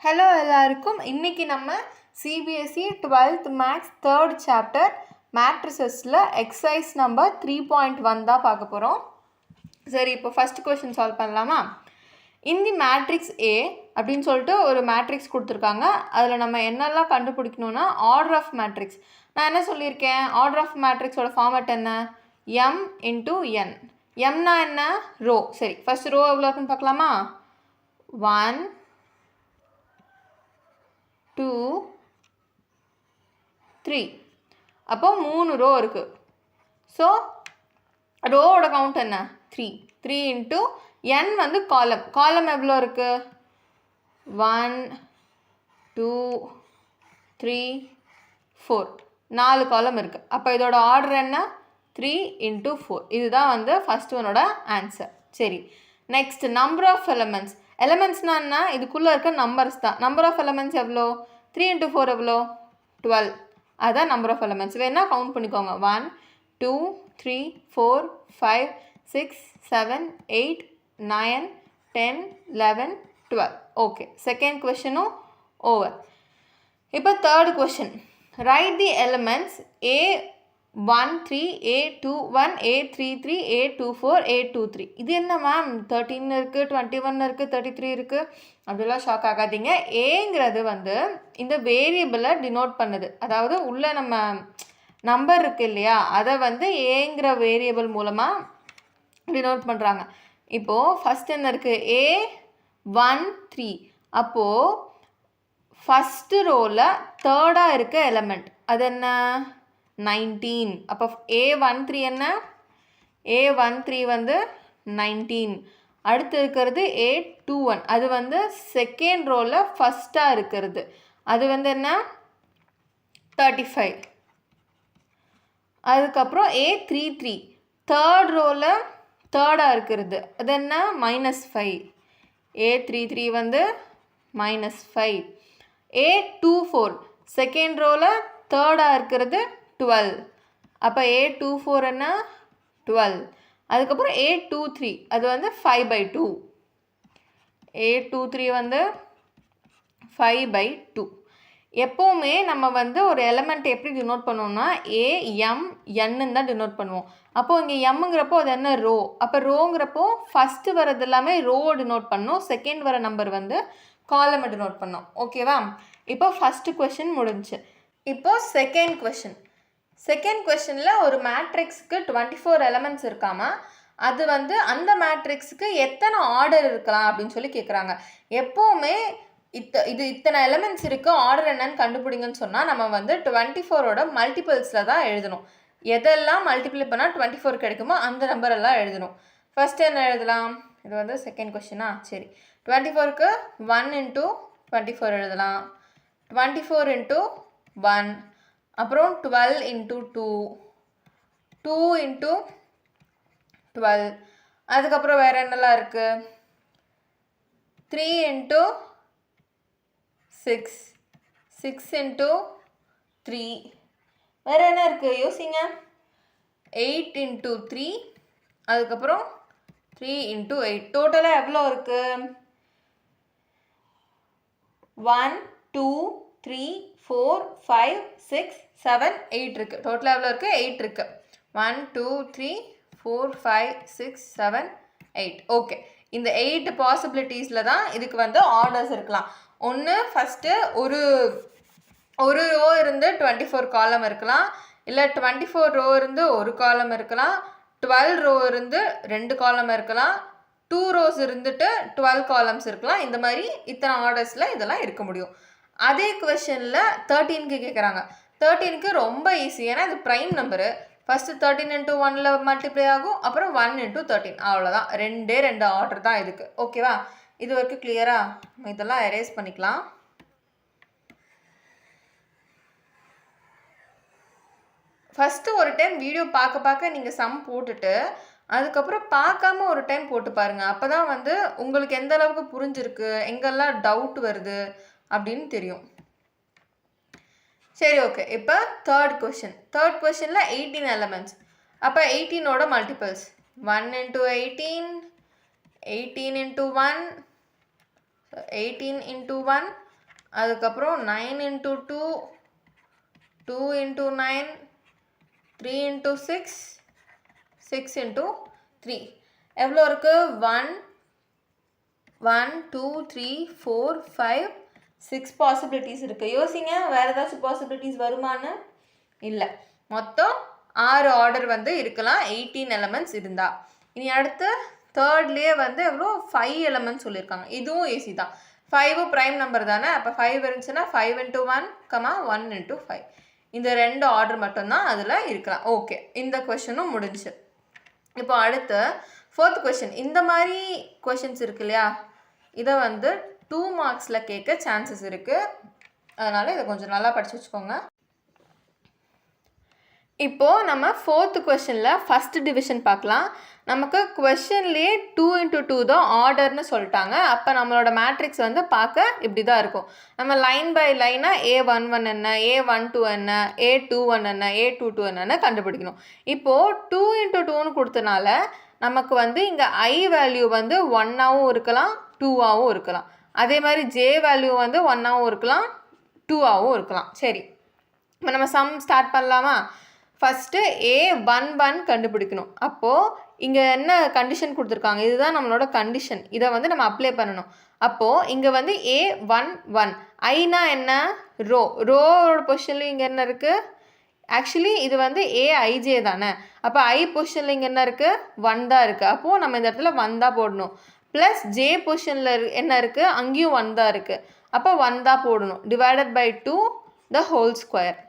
Hello எல்லாருக்கும். இன்றைக்கி நம்ம CBSE 12th maths 3rd chapter மேட்ரிசஸில் எக்ஸசைஸ் நம்பர் 3.1 தான் பார்க்க போகிறோம். சரி, இப்போ ஃபஸ்ட் கொஷின் சால்வ் பண்ணலாமா? இந்த மேட்ரிக்ஸ் ஏ அப்படின்னு சொல்லிட்டு ஒரு மேட்ரிக்ஸ் கொடுத்துருக்காங்க. அதில் நம்ம என்னெல்லாம் கண்டுபிடிக்கணும்னா ஆர்டர் ஆஃப் மேட்ரிக்ஸ். நான் என்ன சொல்லியிருக்கேன்? ஆர்டர் ஆஃப் மேட்ரிக்ஸோட ஃபார்மேட் என்ன? M into n. எம்னா என்ன? ரோ. சரி, ஃபஸ்ட் ரோ எவ்வளோ இருக்குன்னு பார்க்கலாமா? 1 2 3. அப்போ 3 ரோ இருக்குது. ஸோ ரோவோட கவுண்ட் என்ன? 3 இன்ட்டு n வந்து காலம் எவ்வளோ இருக்குது? 1 2 3 4 4 காலம் இருக்குது. அப்போ இதோட ஆர்டர் என்ன? 3 இன்ட்டு 4. இதுதான் வந்து ஃபஸ்ட் ஒனோட ஆன்சர். சரி, நெக்ஸ்ட் நம்பர் ஆஃப் எலமெண்ட்ஸ். எலமெண்ட்ஸ்னா என்ன? இதுக்குள்ளே இருக்க நம்பர்ஸ் தான். நம்பர் ஆஃப் எலமெண்ட்ஸ் எவ்வளோ? 3 இன்ட்டு 4 எவ்வளோ? 12. அதுதான் நம்பர் ஆஃப் எலமெண்ட்ஸ். வேணால் கவுண்ட் பண்ணிக்கோங்க. 1 2 3 4 5 6 7 8 9 10 11 12. ஓகே, செகண்ட் கொஷனும் ஓவர். இப்போ third question. Write the elements A13 A21 A33 A24 A23. இது என்ன மேம்? 13 இருக்குது, 21 இருக்குது, 33 இருக்குது. அப்படிலாம் ஷாக் ஆகாதீங்க. ஏங்கிறது வந்து இந்த வேரியபிளை டினோட் பண்ணுது. அதாவது உள்ள நம்ம நம்பர் இருக்குது இல்லையா, அதை வந்து ஏங்கிற வேரியபிள் மூலமாக டினோட் பண்ணுறாங்க. இப்போது ஃபஸ்ட் என்ன இருக்குது? A13. அப்போது ஃபஸ்ட்டு ரோவில் தேர்டாக இருக்க எலமெண்ட் அது என்ன? 19. அப்போ A13 என்ன? A13 வந்து 19. அடுத்து இருக்கிறது A21. அது வந்து செகண்ட் ரோவில் ஃபஸ்ட்டாக இருக்கிறது. அது வந்து என்ன? 35. அதுக்கப்புறம் A33 தேர்ட் ரோவில் தேர்டாக இருக்கிறது. அது என்ன? -5. A33 வந்து -5. A24 செகண்ட் ரோவில் தேர்டாக இருக்கிறது 12. அப்போ A24 என்ன? 12. அதுக்கப்புறம் A23 அது வந்து 5/2. A23 வந்து 5/2. எப்போவுமே நம்ம வந்து ஒரு எலமெண்ட் எப்படி டினோட் பண்ணுவோம்னா AMN தான் டினோட் பண்ணுவோம். அப்போது இங்கே எம்ங்கிறப்போ அது என்ன? ரோ. அப்போ ரோங்கிறப்போ ஃபஸ்ட்டு வரது எல்லாமே ரோவை டினோட் பண்ணோம். செகண்ட் வர நம்பர் வந்து காலமை டினோட் பண்ணோம். ஓகேவா? இப்போ ஃபஸ்ட்டு கொஷின் முடிஞ்சு. இப்போது செகண்ட் கொஷின். செகண்ட் கொஷனில் ஒரு மேட்ரிக்ஸுக்கு 24 எலமெண்ட்ஸ் இருக்காமா, அது வந்து அந்த மேட்ரிக்ஸுக்கு எத்தனை ஆர்டர் இருக்கலாம் அப்படின்னு சொல்லி கேட்குறாங்க. எப்போவுமே இத்தனை எலமெண்ட்ஸ் இருக்குது, ஆர்டர் என்னன்னு கண்டுபிடிங்கன்னு சொன்னால் நம்ம வந்து 24ஓட மல்டிபிள்ஸில் தான் எழுதணும். எதெல்லாம் மல்டிப்ளை பண்ணால் 24 கிடைக்குமோ அந்த நம்பரெல்லாம் எழுதணும். ஃபஸ்ட்டு என்ன எழுதலாம்? இது வந்து செகண்ட் கொஷினா? சரி, 24க்கு 1 இன்ட்டு 24 எழுதலாம். 24 இன்ட்டு 1. அப்புறம் 12 இன்ட்டு 2. 2 இன்ட்டு 12. அதுக்கப்புறம் வேறு என்னெல்லாம் இருக்குது? 3 இன்ட்டு 6. 6 இன்ட்டு 3. வேறு என்ன இருக்குது? யோசிங்க. 8 இன்ட்டு 3. அதுக்கப்புறம் 3 இன்ட்டு 8. டோட்டலாக எவ்வளோ இருக்குது? 1 2 3 4 5 6 7 8 இருக்குது. டோட்டலாக எவ்வளோ இருக்குது? 8 இருக்குது. 1 2 3 4 5 6 7 8. ஓகே, இந்த 8 பாசிபிலிட்டிஸில் தான் இதுக்கு வந்து ஆர்டர்ஸ் இருக்கலாம். ஒன்று ஃபஸ்ட்டு ஒரு ரோ இருந்து 24 காலம் இருக்கலாம், இல்லை 24 ரோ இருந்து ஒரு காலம் இருக்கலாம், 12 ரோ இருந்து 2 காலம் இருக்கலாம், 2 ரோஸ் இருந்துட்டு 12 காலம்ஸ் இருக்கலாம். இந்த மாதிரி இத்தனை ஆர்டர்ஸில் இதெல்லாம் இருக்க முடியும். அதே கொஷனில் 13க்கு கேட்குறாங்க. 13க்கு ரொம்ப ஈஸி, ஏன்னா இது ப்ரைம் நம்பரு. ஃபஸ்ட்டு 13 இன்ட்டு 1ல் மல்டிப்ளை ஆகும், அப்புறம் 1 இன்ட்டு 13. அவ்வளோதான், 2 ஆர்டர் தான் இதுக்கு. ஓகேவா? இது வரைக்கும் கிளியராக? இதெல்லாம் எரேஸ் பண்ணிக்கலாம். ஃபஸ்ட்டு ஒரு டைம் வீடியோ பார்க்க நீங்கள் சம் போட்டுட்டு அதுக்கப்புறம் பார்க்காம ஒரு டைம் போட்டு பாருங்கள். அப்போ தான் வந்து உங்களுக்கு எந்த அளவுக்கு புரிஞ்சிருக்கு, எங்கெல்லாம் டவுட் வருது அப்படின்னு தெரியும். சரி, ஓகே. இப்போ தேர்ட் கொஷின். தேர்ட் கொஷினில் 18 எலமெண்ட்ஸ். அப்போ 18ஓட மல்டிபிள்ஸ் 1 இன்ட்டு 18, 18 இன்ட்டு 1, 18 இன்ட்டு 1, அதுக்கப்புறம் 9 into 2, 2 into 9, 3 into 6, 6 into 3. எவ்வளோ இருக்குது? 1 2 3 4 5 6 பாசிபிலிட்டிஸ் இருக்குது. யோசிங்க, வேறு ஏதாச்சும் பாசிபிலிட்டிஸ் வருமானு? இல்லை. மொத்தம் 6 ஆர்டர் வந்து இருக்கலாம் 18 எலமெண்ட்ஸ் இருந்தால். இனி அடுத்து தேர்ட்லேயே வந்து எவ்வளோ 5 எலமெண்ட்ஸ் சொல்லியிருக்காங்க. இதுவும் ஈஸி தான். 5 ப்ரைம் நம்பர் தானே, அப்போ 5 இருந்துச்சுன்னா 5 into 1, 1 into 5. இந்த 2 ஆர்டர் மட்டும்தான் அதில் இருக்கலாம். ஓகே, இந்த கொஷனும் முடிஞ்சு. இப்போ அடுத்து 4th கொஷின். இந்த மாதிரி கொஷின்ஸ் இருக்கு இல்லையா, இதை வந்து 2 மார்க்ஸில் கேட்க சான்சஸ் இருக்குது. அதனால் இதை கொஞ்சம் நல்லா படித்து வச்சுக்கோங்க. இப்போது நம்ம 4th கொஷனில் ஃபஸ்ட் டிவிஷன் பார்க்கலாம். நமக்கு கொஷன்லேயே 2 into 2 தான் ஆர்டர்னு சொல்லிட்டாங்க. அப்போ நம்மளோட மேட்ரிக்ஸ் வந்து பார்க்க இப்படி தான் இருக்கும். நம்ம லைன் பை லைனாக A11 என்ன, A12 என்ன, A21 என்ன, A22 என்னன்னு கண்டுபிடிக்கணும். இப்போது 2 into 2ன்னு கொடுத்தனால நமக்கு வந்து இங்கே I வேல்யூ வந்து 1ஆகவும் இருக்கலாம் 2ஆகவும் இருக்கலாம். அதே மாதிரி J வேல்யூ வந்து 1ஆகவும் இருக்கலாம் 2ஆகவும் இருக்கலாம். சரி, இப்போ நம்ம சம் ஸ்டார்ட் பண்ணலாமா? ஃபஸ்ட்டு A11 கண்டுபிடிக்கணும். அப்போது இங்கே என்ன கண்டிஷன் கொடுத்துருக்காங்க, இதுதான் நம்மளோட கண்டிஷன். இதை வந்து நம்ம அப்ளை பண்ணணும். அப்போது இங்கே வந்து A11 ஐனா என்ன? ரோவோட பொசிஷன்லையும் இங்கே என்ன இருக்குது? ஆக்சுவலி இது வந்து AIJ தானே, அப்போ I பொசிஷனில் இங்கே என்ன இருக்குது? 1 தான் இருக்குது. அப்போது நம்ம இந்த இடத்துல 1 தான் போடணும். ப்ளஸ் J பொசிஷனில் என்ன இருக்குது? அங்கேயும் 1 தான் இருக்குது. அப்போ 1 தான் போடணும். Divided by 2 the whole square.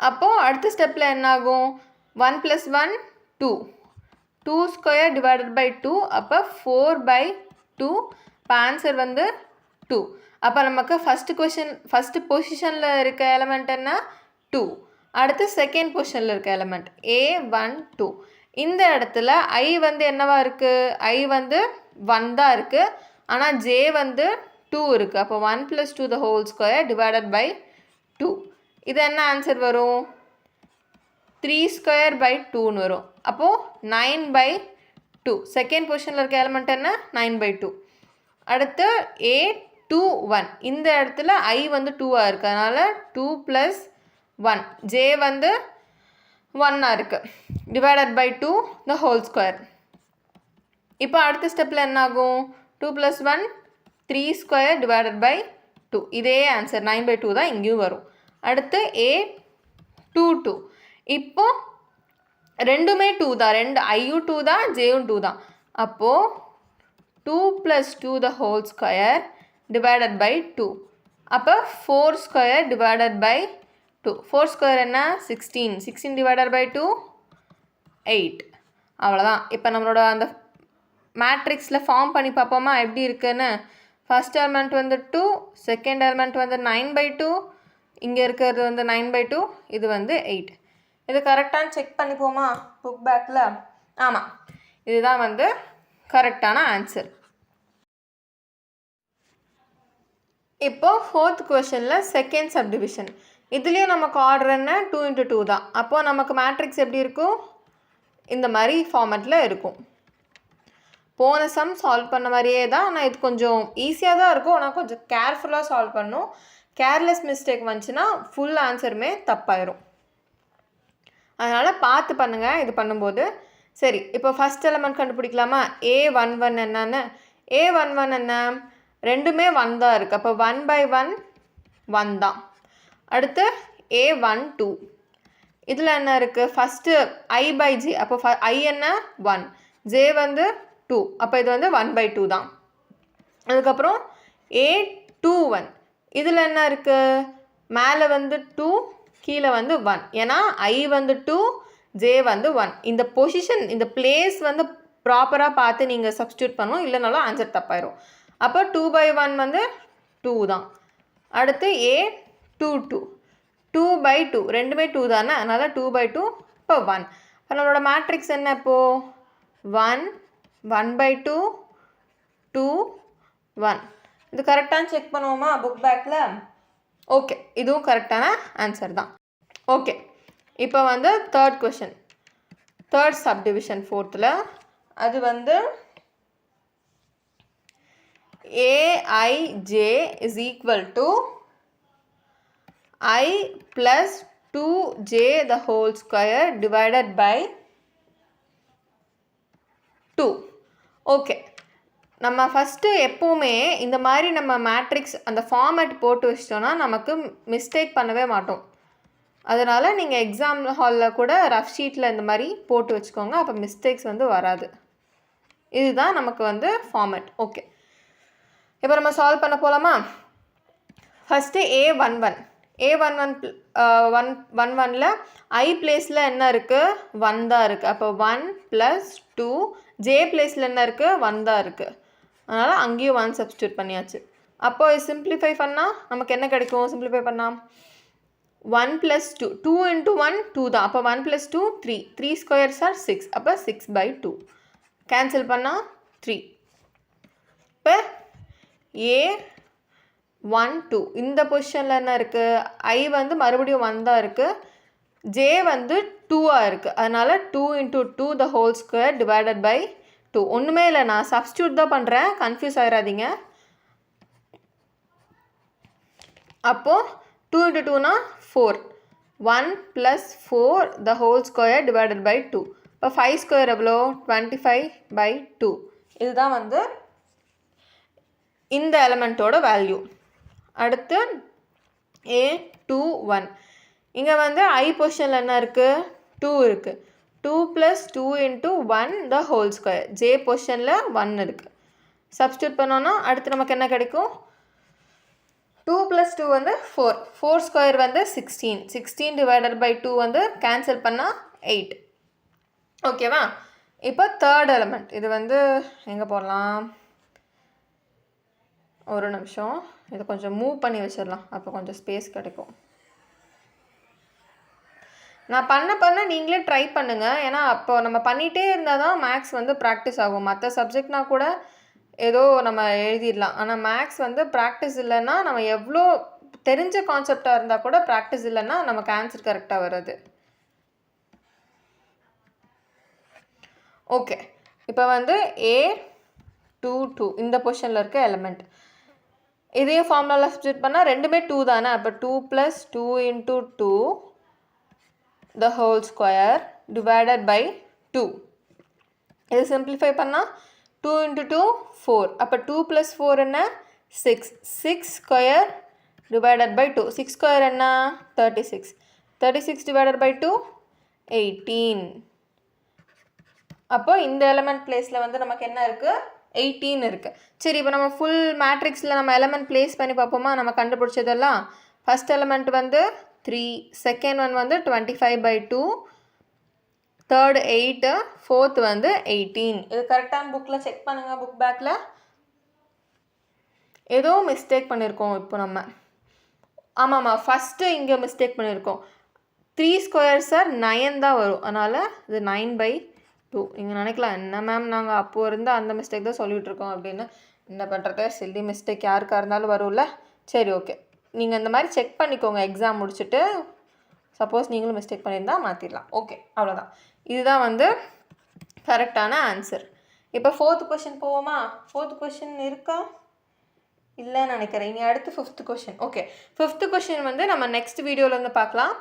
அப்போது அடுத்த ஸ்டெப்பில் என்னாகும்? 1 + 1 2, 2 ஸ்கொயர் டிவைடட் பை 2, அப்போ 4/2. இப்போ ஆன்சர் வந்து 2. அப்போ நமக்கு ஃபஸ்ட்டு பொசிஷனில் இருக்க எலமெண்ட் என்ன? 2. அடுத்து செகண்ட் பொசிஷனில் இருக்க எலமெண்ட் A12. இந்த இடத்துல I வந்து என்னவா இருக்குது? I வந்து 1 தான் இருக்குது. ஆனால் J வந்து 2 இருக்குது. அப்போ 1 + 2 the whole square divided by 2. இது என்ன ஆன்சர் வரும்? 3 ஸ்கொயர் பை 2ன்னு வரும். அப்போது 9/2. செகண்ட் பொசிஷனில் இருக்க எலமெண்ட் என்ன? 9/2. அடுத்து A21. இந்த இடத்துல I வந்து 2ஆக இருக்குது. அதனால் 2 + 1. J வந்து 1ஆக இருக்குது. Divided by 2 the whole square. இப்போ அடுத்த ஸ்டெப்பில் என்ன ஆகும்? 2 + 1 3 ஸ்கொயர் டிவைடட் பை 2. இதே ஆன்சர் 9/2 தான் இங்கேயும் வரும். அடுத்து A22. இப்போ ரெண்டுமே 2 தான், ஐயும் 2 தான், ஜேயும் 2 தான். அப்போது 2 + 2 the whole square divided by 2. அப்போ 4 ஸ்கொயர் டிவைடட் பை 2. 4 ஸ்கொயர் என்ன? 16. 16 டிவைடட் பை 2 8. அவ்வளோதான். இப்போ நம்மளோட அந்த மேட்ரிக்ஸில் ஃபார்ம் பண்ணி பார்ப்போமா எப்படி இருக்குன்னு? ஃபஸ்ட் எலிமெண்ட் வந்து 2, செகண்ட் எலிமெண்ட் வந்து 9/2, இங்கே இருக்கிறது வந்து 9/2, இது வந்து 8. இது கரெக்டானு செக் பண்ணிப்போமா புக் பேக்கில்? ஆமாம், இதுதான் வந்து கரெக்டான ஆன்சர். இப்போ 4th கொஷனில் செகண்ட் சப்டிவிஷன். இதுலேயும் நமக்கு ஆர்டர் என்ன? 2 into 2 தான். அப்போது நமக்கு மேட்ரிக்ஸ் எப்படி இருக்கும்? இந்த மாதிரி ஃபார்மேட்டில் இருக்கும். போன சம் சால்வ் பண்ண மாதிரியே தான், ஆனால் இது கொஞ்சம் ஈஸியாக தான் இருக்கும். ஆனால் கொஞ்சம் கேர்ஃபுல்லாக சால்வ் பண்ணணும். கேர்லெஸ் மிஸ்டேக் வந்துச்சுன்னா ஃபுல் ஆன்சருமே தப்பாயிரும். அதனால் பார்த்து பண்ணுங்கள் இது பண்ணும்போது. சரி, இப்போ ஃபஸ்ட் எலமெண்ட் கண்டுபிடிக்கலாமா? A11 என்னன்னு? A11 என்ன? ரெண்டுமே 1 தான் இருக்குது. அப்போ 1/1 1 தான். அடுத்து A12. இதில் என்ன இருக்குது? First I/J. அப்போ I என்ன? 1, J வந்து 2. அப்போ இது வந்து 1/2 தான். அதுக்கப்புறம் A21. இதில் என்ன இருக்குது? மேலே வந்து 2, கீழே வந்து 1. ஏன்னா I வந்து 2, J வந்து 1. இந்த பொசிஷன், இந்த பிளேஸ் வந்து ப்ராப்பராக பார்த்து நீங்கள் சப்ஸ்டியூட் பண்ணணும், இல்லைனாலும் ஆன்சர் தப்பாயிரும். அப்போ 2/1 வந்து 2 தான். அடுத்து A22. 2/2. ரெண்டுமே 2 தானே, அதனால் 2/2. இப்போ 1. இப்போ நம்மளோட மேட்ரிக்ஸ் என்ன? இப்போது 1, 1/2, 2, 1. இது கரெக்டானு செக் பண்ணுவோமா புக் பேக்கில்? ஓகே, இதுவும் கரெக்டான ஆன்சர் தான். ஓகே, இப்போ வந்து third question, third subdivision 4th. அது வந்து aij is equal to I plus 2j the whole square divided by 2. Okay, நம்ம ஃபஸ்ட்டு எப்போவுமே இந்த மாதிரி நம்ம மேட்ரிக்ஸ் அந்த ஃபார்மேட் போட்டு வச்சிட்டோன்னா நமக்கு மிஸ்டேக் பண்ணவே மாட்டோம். அதனால் நீங்கள் எக்ஸாம் ஹாலில் கூட ரஃப் ஷீட்டில் இந்த மாதிரி போட்டு வச்சுக்கோங்க, அப்போ மிஸ்டேக்ஸ் வந்து வராது. இதுதான் நமக்கு வந்து ஃபார்மேட். ஓகே, இப்போ நம்ம சால்வ் பண்ண போகலாமா? ஃபஸ்ட்டு A11 I பிளேஸில் என்ன இருக்குது? 1 தான் இருக்குது. அப்போ 1 + 2, J பிளேஸில் என்ன இருக்குது? 1 தான் இருக்குது. அதனால் அங்கேயும் 1 சப்ஸ்டியூட் பண்ணியாச்சு. அப்போ சிம்பிளிஃபை பண்ணால் நமக்கு என்ன கிடைக்கும்? சிம்பிளிஃபை பண்ணால் 1 + 2, 2 × 1 2 தான். அப்போ 1 + 2 3, 3 ஸ்கொயர்ஸ் ஆர் 6. அப்போ 6/2 கேன்சல் பண்ணால் 3. இப்போ A12 இந்த பொசிஷனில் என்ன இருக்குது? I வந்து மறுபடியும் 1 தான் இருக்குது, J வந்து 2ஆக இருக்குது. அதனால் 2 × 2 the whole square divided by 2. ஒன்றுமே இல்லை, நான் சப்ஸ்டியூட் தான் பண்ணுறேன், கன்ஃபியூஸ் ஆகிடாதீங்க. அப்போது 2 × 2 4, 1 + 4 the whole square divided by 2. இப்போ 5 ஸ்கொயர் எவ்வளோ? 25/2. இதுதான் வந்து இந்த எலமெண்ட்டோட வேல்யூ. அடுத்து A21 இங்கே வந்து I பொசிஷனில் என்ன இருக்குது? 2 இருக்குது. 2 + 2 × 1 the whole square. J பொசிஷனில் 1 இருக்குது. சப்ஸ்டியூட் பண்ணோன்னா அடுத்து நமக்கு என்ன கிடைக்கும்? 2 + 2 வந்து 4, 4 ஸ்கொயர் வந்து 16, 16 divided by 2 வந்து கேன்சல் பண்ணால் 8. ஓகேவா? இப்போ தேர்ட் எலமெண்ட், இது வந்து எங்கே போடலாம்? ஒரு நிமிஷம், இதை கொஞ்சம் மூவ் பண்ணி வச்சிடலாம், அப்போ கொஞ்சம் ஸ்பேஸ் கிடைக்கும். நான் பண்ண நீங்களே ட்ரை பண்ணுங்கள், ஏன்னா அப்போ நம்ம பண்ணிகிட்டே இருந்தால் தான் மேக்ஸ் வந்து ப்ராக்டிஸ் ஆகும். மற்ற சப்ஜெக்ட்னால் கூட ஏதோ நம்ம எழுதிடலாம், ஆனால் மேக்ஸ் வந்து ப்ராக்டிஸ் இல்லைன்னா நம்ம எவ்வளோ தெரிஞ்ச கான்செப்டாக இருந்தால் கூட ப்ராக்டிஸ் இல்லைன்னா நமக்கு ஆன்சர் கரெக்டாக வராது. ஓகே, இப்போ வந்து A22 இந்த பொசிஷனில் இருக்க எலமெண்ட், இதையும் ஃபார்முலாவில் சப்ஸ்டியூட் பண்ணால் ரெண்டுமே 2 தானே. அப்போ 2 + 2 × 2 the whole square divided by 2. இது சிம்பிளிஃபை பண்ணால் 2 × 2 4. அப்போ 2 + 4 என்ன? 6, 6 ஸ்கொயர் divided by 2. 6 ஸ்கொயர் என்ன? 36, 36 divided by 2 18. அப்போ இந்த எலமெண்ட் பிளேஸில் வந்து நமக்கு என்ன இருக்குது? 18 இருக்குது. சரி, இப்போ நம்ம ஃபுல் மேட்ரிக்ஸில் நம்ம எலமெண்ட் பிளேஸ் பண்ணி பார்ப்போமா? நம்ம கண்டுபிடிச்சதெல்லாம் ஃபஸ்ட் எலமெண்ட் வந்து 3, செகண்ட் ஒன் வந்து 25/2, தேர்ட் 8, ஃபோர்த் வந்து 18. இது கரெக்டான புக்கில் செக் பண்ணுங்கள், புக் பேக்கில். ஏதோ மிஸ்டேக் பண்ணியிருக்கோம் இப்போ நம்ம. ஆமாம்மா, ஃபஸ்ட்டு இங்கே மிஸ்டேக் பண்ணியிருக்கோம். 3 ஸ்கொயர்ஸ் சார் 9 தான் வரும், அதனால் இது 9/2. நீங்கள் நினைக்கலாம், என்ன மேம் நாங்கள் அப்போது இருந்தால் அந்த மிஸ்டேக் தான் சொல்லிகிட்ருக்கோம் அப்படின்னு. என்ன பண்ணுறது, சில்லி மிஸ்டேக் யாருக்காக இருந்தாலும் வரும்ல. சரி, ஓகே, நீங்கள் இந்த மாதிரி செக் பண்ணிக்கோங்க எக்ஸாம் முடிச்சுட்டு. சப்போஸ் நீங்களும் மிஸ்டேக் பண்ணியிருந்தால் மாற்றிடலாம். ஓகே, அவ்வளோதான். இதுதான் வந்து கரெக்டான ஆன்சர். இப்போ ஃபோர்த் கொஷின் போவோமா? ஃபோர்த் கொஷின் இருக்கா? இல்லைன்னு நினைக்கிறேன். இனி அடுத்து fifth question. Okay, fifth question வந்து நம்ம நெக்ஸ்ட் வீடியோவில் வந்து பார்க்கலாம்.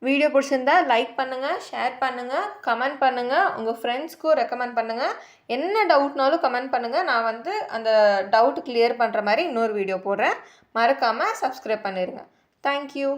வீடியோ பிடிச்சிருந்தா லைக் பண்ணுங்கள், ஷேர் பண்ணுங்கள், கமெண்ட் பண்ணுங்கள், உங்கள் ஃப்ரெண்ட்ஸ்க்கும் ரெக்கமெண்ட் பண்ணுங்கள். என்ன டவுட்னாலும் கமெண்ட் பண்ணுங்கள். நான் வந்து அந்த டவுட் கிளியர் பண்ணுற மாதிரி இன்னொரு வீடியோ போடுறேன். மறக்காமல் சப்ஸ்கிரைப் பண்ணிடுங்க. தேங்க்யூ.